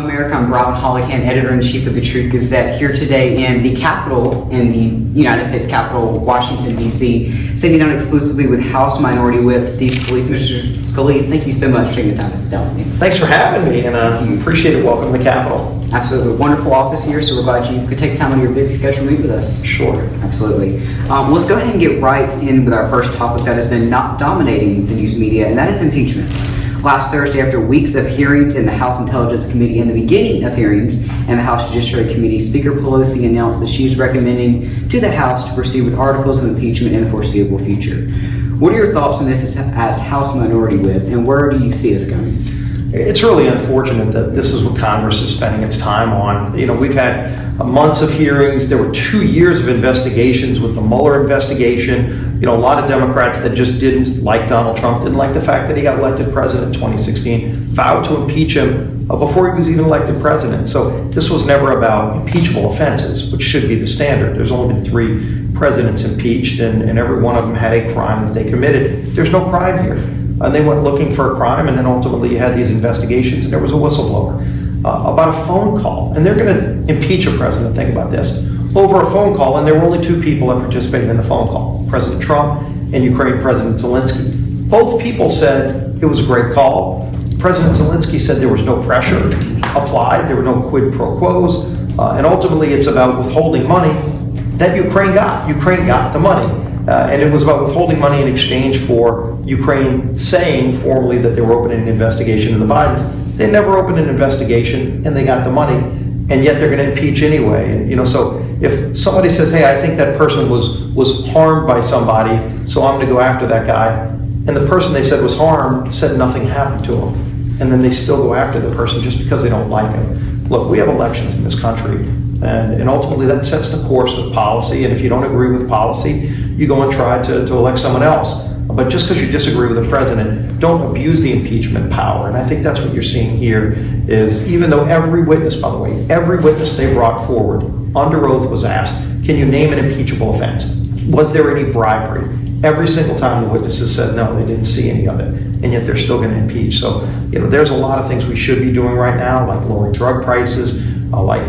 America. I'm Brilyn, Hollyhand, editor-in-chief of the Truth Gazette, here today in the Capitol, in the United States Capitol, Washington, D.C., sitting down exclusively with House Minority Whip Steve Scalise. Mr. Scalise, thank you so much for taking the time to sit down with me. Thanks for having me, and appreciate it. Welcome to the Capitol. Absolutely. Wonderful office here, so we're glad you could take the time out of your busy schedule to meet with us. Sure. Absolutely. Let's go ahead and get right in with our first topic that has been not dominating the news media, and that is impeachment. Last Thursday, after weeks of hearings in the House Intelligence Committee and the beginning of hearings in the House Judiciary Committee, Speaker Pelosi announced that she's recommending to the House to proceed with articles of impeachment in the foreseeable future. What are your thoughts on this as House Minority Whip, and where do you see this going? It's really unfortunate that this is what Congress is spending its time on. You know, we've had months of hearings. There were 2 years of investigations with the Mueller investigation. You know, a lot of Democrats that just didn't like Donald Trump, didn't like the fact that he got elected president in 2016, vowed to impeach him before he was even elected president. So this was never about impeachable offenses, which should be the standard. There's only been 3 presidents impeached, and every one of them had a crime that they committed. There's no crime here. And they went looking for a crime, and then ultimately you had these investigations, and there was a whistleblower about a phone call. And they're going to impeach a president, think about this, over a phone call, and there were only 2 people that participated in the phone call, President Trump and Ukraine President Zelensky. Both people said it was a great call. President Zelensky said there was no pressure applied, there were no quid pro quos, and ultimately it's about withholding money that Ukraine got. Ukraine got the money. And it was about withholding money in exchange for Ukraine saying formally that they were opening an investigation into the Bidens. They never opened an investigation, and they got the money, and yet they're going to impeach anyway. And, you know, so if somebody says, "Hey, I think that person was harmed by somebody, so I'm going to go after that guy," and the person they said was harmed said nothing happened to him, and then they still go after the person just because they don't like him. Look, we have elections in this country, and ultimately that sets the course of policy. And if you don't agree with policy, you go and try to elect someone else. But just because you disagree with the president, don't abuse the impeachment power. And I think that's what you're seeing here is, even though every witness, by the way, every witness they brought forward under oath was asked, can you name an impeachable offense? Was there any bribery? Every single time the witnesses said no, they didn't see any of it. And yet they're still going to impeach. So, you know, there's a lot of things we should be doing right now, like lowering drug prices, like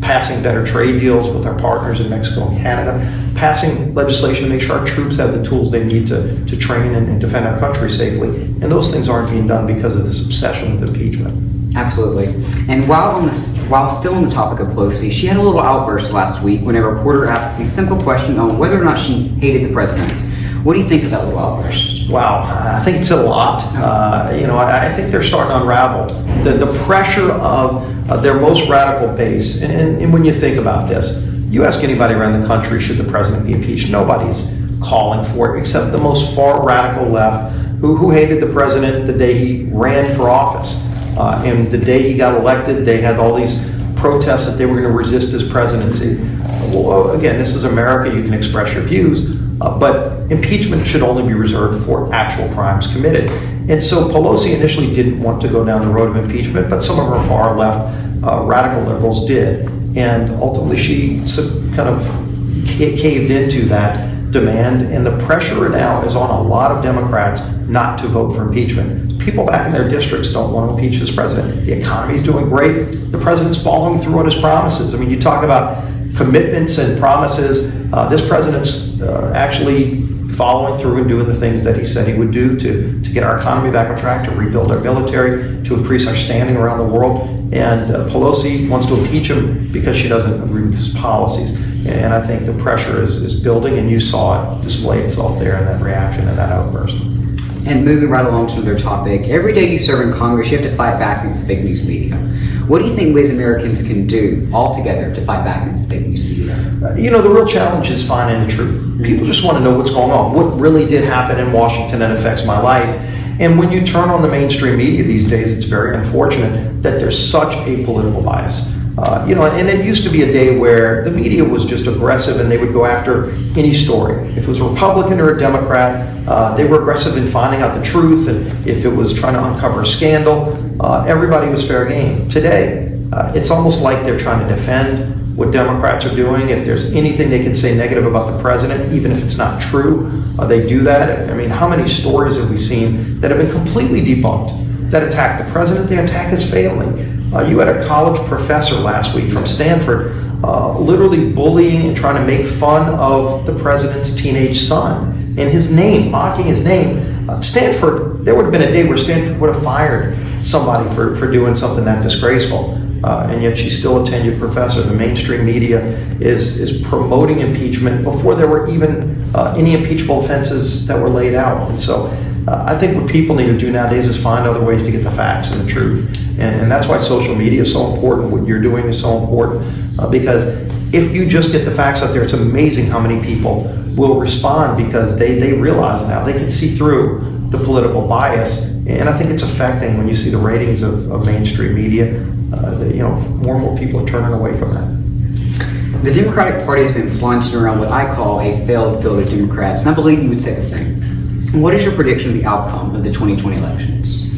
passing better trade deals with our partners in Mexico and Canada, passing legislation to make sure our troops have the tools they need to train and defend our country safely. And those things aren't being done because of this obsession with impeachment. Absolutely. And while still on the topic of Pelosi, she had a little outburst last week when a reporter asked the simple question on whether or not she hated the president. What do you think of that little outburst? Wow, I think it's a lot. You know, I think they're starting to unravel the pressure of their most radical base. And when you think about this, you ask anybody around the country, should the president be impeached? Nobody's calling for it except the most far radical left who hated the president the day he ran for office. And the day he got elected, they had all these protests that they were going to resist his presidency. Well, again, this is America. You can express your views. But impeachment should only be reserved for actual crimes committed. And so Pelosi initially didn't want to go down the road of impeachment, but some of her far left radical liberals did. And ultimately she kind of caved into that demand. And the pressure now is on a lot of Democrats not to vote for impeachment. People back in their districts don't want to impeach this president. The economy's doing great. The president's following through on his promises. I mean, you talk about commitments and promises. This president's actually following through and doing the things that he said he would do to get our economy back on track, to rebuild our military, to increase our standing around the world. And Pelosi wants to impeach him because she doesn't agree with his policies. And I think the pressure is building, and you saw it display itself there in that reaction and that outburst. And moving right along to another topic, every day you serve in Congress, you have to fight back against the fake news media. What do you think we as Americans can do all together to fight back against fake news media? You know, the real challenge is finding the truth. People just want to know what's going on, what really did happen in Washington that affects my life. And when you turn on the mainstream media these days, it's very unfortunate that there's such a political bias. You know, and it used to be a day where the media was just aggressive and they would go after any story. If it was a Republican or a Democrat, they were aggressive in finding out the truth. And if it was trying to uncover a scandal, everybody was fair game. Today, it's almost like they're trying to defend what Democrats are doing. If there's anything they can say negative about the president, even if it's not true, they do that. I mean, how many stories have we seen that have been completely debunked? that attack the president, they attack his family. You had a college professor last week from Stanford literally bullying and trying to make fun of the president's teenage son and his name, mocking his name. Stanford, there would have been a day where Stanford would have fired somebody for doing something that disgraceful. And yet she's still a tenured professor. The mainstream media is promoting impeachment before there were even any impeachable offenses that were laid out. And so I think what people need to do nowadays is find other ways to get the facts and the truth. And that's why social media is so important. What you're doing is so important because if you just get the facts out there, it's amazing how many people will respond because they realize now they can see through the political bias. And I think it's affecting when you see the ratings of mainstream media. More and more people are turning away from that. The Democratic Party has been flaunting around what I call a failed field of Democrats, and I believe you would say the same. What is your prediction of the outcome of the 2020 elections?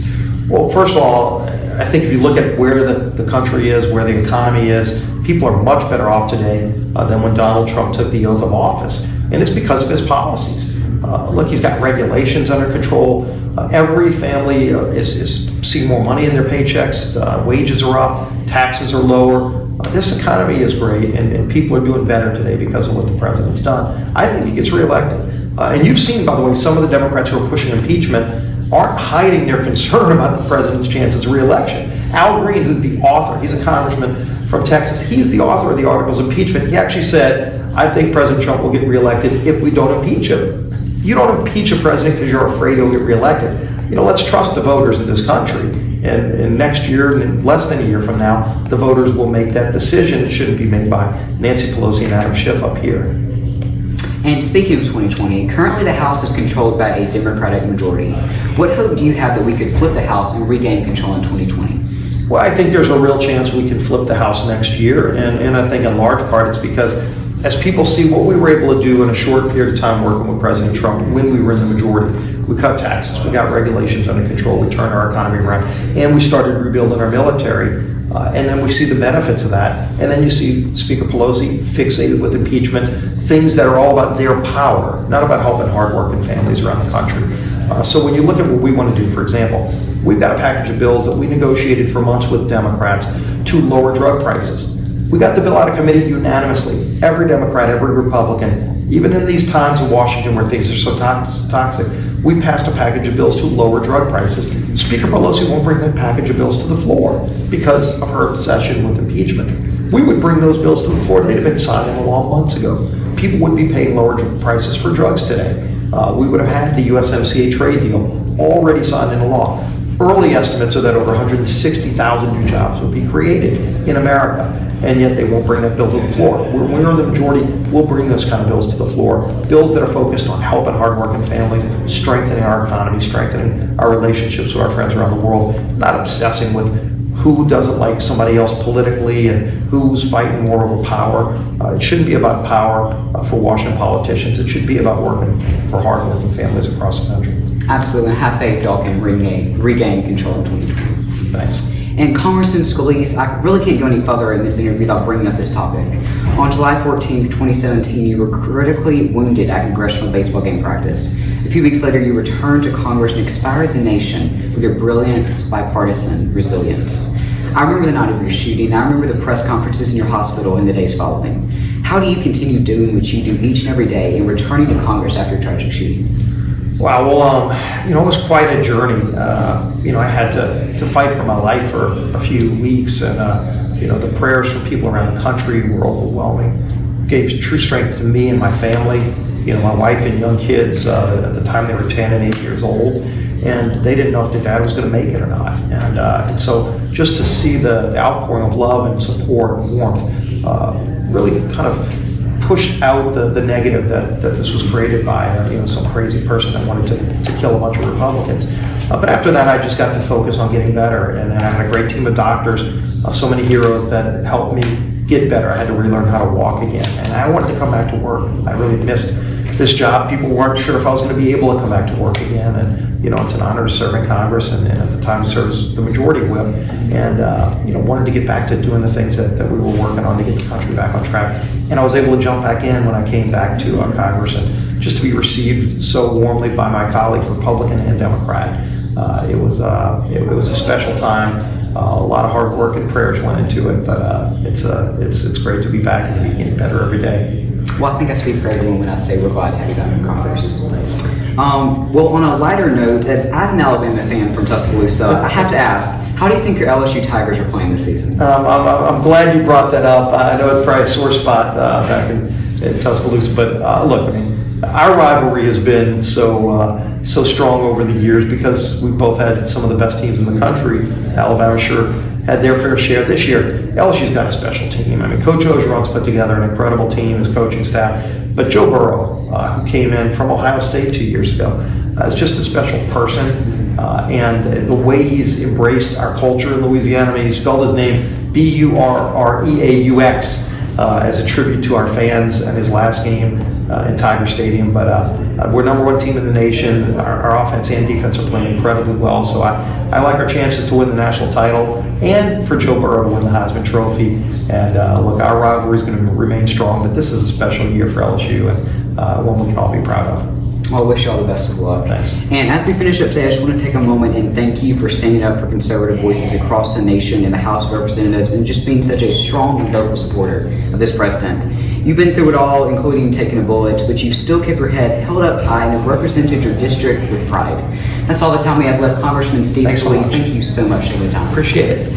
Well, first of all, I think if you look at where the country is, where the economy is, people are much better off today than when Donald Trump took the oath of office. And it's because of his policies. Look, he's got regulations under control. Every family is seeing more money in their paychecks. Wages are up. Taxes are lower. This economy is great, and people are doing better today because of what the president's done. I think he gets reelected. And you've seen, by the way, some of the Democrats who are pushing impeachment aren't hiding their concern about the president's chances of reelection. Al Green, who's the author, he's a congressman from Texas, he's the author of the articles of impeachment. He actually said, I think President Trump will get reelected if we don't impeach him. You don't impeach a president because you're afraid he'll get reelected. Let's trust the voters of this country. And next year, in less than a year from now, the voters will make that decision. It shouldn't be made by Nancy Pelosi and Adam Schiff up here. And speaking of 2020, currently the House is controlled by a Democratic majority. What hope do you have that we could flip the House and regain control in 2020? Well, I think there's a real chance we can flip the House next year. And I think in large part it's because as people see what we were able to do in a short period of time working with President Trump when we were in the majority, we cut taxes, we got regulations under control, we turned our economy around, and we started rebuilding our military. And then we see the benefits of that. And then you see Speaker Pelosi fixated with impeachment, things that are all about their power, not about helping hardworking families around the country. So when you look at what we want to do, for example, we've got a package of bills that we negotiated for months with Democrats to lower drug prices. We got the bill out of committee unanimously. Every Democrat, every Republican, even in these times in Washington where things are so toxic, we passed a package of bills to lower drug prices. Speaker Pelosi won't bring that package of bills to the floor because of her obsession with impeachment. We would bring those bills to the floor. They'd have been signed into law months ago. People would be paying lower prices for drugs today. We would have had the USMCA trade deal already signed into law. Early estimates are that over 160,000 new jobs would be created in America, and yet they won't bring that bill to the floor. When we're in the majority, we'll bring those kind of bills to the floor, bills that are focused on helping hardworking families, strengthening our economy, strengthening our relationships with our friends around the world, not obsessing with who doesn't like somebody else politically and who's fighting more over power. It shouldn't be about power for Washington politicians. It should be about working for hardworking families across the country. Absolutely. I have faith y'all can regain control in 2020. Thanks. And Congressman Scalise, I really can't go any further in this interview without bringing up this topic. On July 14th, 2017, you were critically wounded at congressional baseball game practice. A few weeks later, you returned to Congress and inspired the nation with your brilliant bipartisan resilience. I remember the night of your shooting. I remember the press conferences in your hospital in the days following. How do you continue doing what you do each and every day and returning to Congress after a tragic shooting? Wow, well, it was quite a journey. I had to fight for my life for a few weeks, and the prayers from people around the country were overwhelming. Gave true strength to me and my family. My wife and young kids at the time they were 10 and 8 years old, and they didn't know if their dad was going to make it or not. And so just to see the outpouring of love and support and warmth really kind of pushed out the negative that this was created by some crazy person that wanted to kill a bunch of Republicans. But after that, I just got to focus on getting better, and I had a great team of doctors, so many heroes that helped me get better. I had to relearn how to walk again, and I wanted to come back to work. I really missed this job. People weren't sure if I was going to be able to come back to work again, and it's an honor to serve in Congress, and at the time serve as the majority whip, and wanted to get back to doing the things that we were working on to get the country back on track. And I was able to jump back in when I came back to Congress, and just to be received so warmly by my colleagues, Republican and Democrat, It was a special time. A lot of hard work and prayers went into it, but it's great to be back and be getting better every day. Well, I think I speak for everyone when I say we're glad to have you back in Congress. Well, on a lighter note, as an Alabama fan from Tuscaloosa, I have to ask, how do you think your LSU Tigers are playing this season? I'm glad you brought that up. I know it's probably a sore spot back in Tuscaloosa, but look, I mean, our rivalry has been so strong over the years because we both had some of the best teams in the country. Alabama sure had their fair share this year. LSU's got a special team. I mean, Coach Ogeron's put together an incredible team, his coaching staff. But Joe Burrow, who came in from Ohio State 2 years ago, is just a special person. And the way he's embraced our culture in Louisiana, I mean, he spelled his name Burreaux as a tribute to our fans and his last game in Tiger Stadium. But we're #1 team in the nation. Our offense and defense are playing incredibly well. So I like our chances to win the national title and for Joe Burrow to win the Heisman Trophy. And look, our rivalry is going to remain strong, but this is a special year for LSU and one we can all be proud of. Well, I wish you all the best of luck. Thanks. And as we finish up today, I just want to take a moment and thank you for standing up for conservative voices across the nation in the House of Representatives and just being such a strong and vocal supporter of this president. You've been through it all, including taking a bullet, but you've still kept your head held up high and have represented your district with pride. That's all the time we have left. Congressman Steve Thanks so Scalise, much. thank you so much for the time. Appreciate it.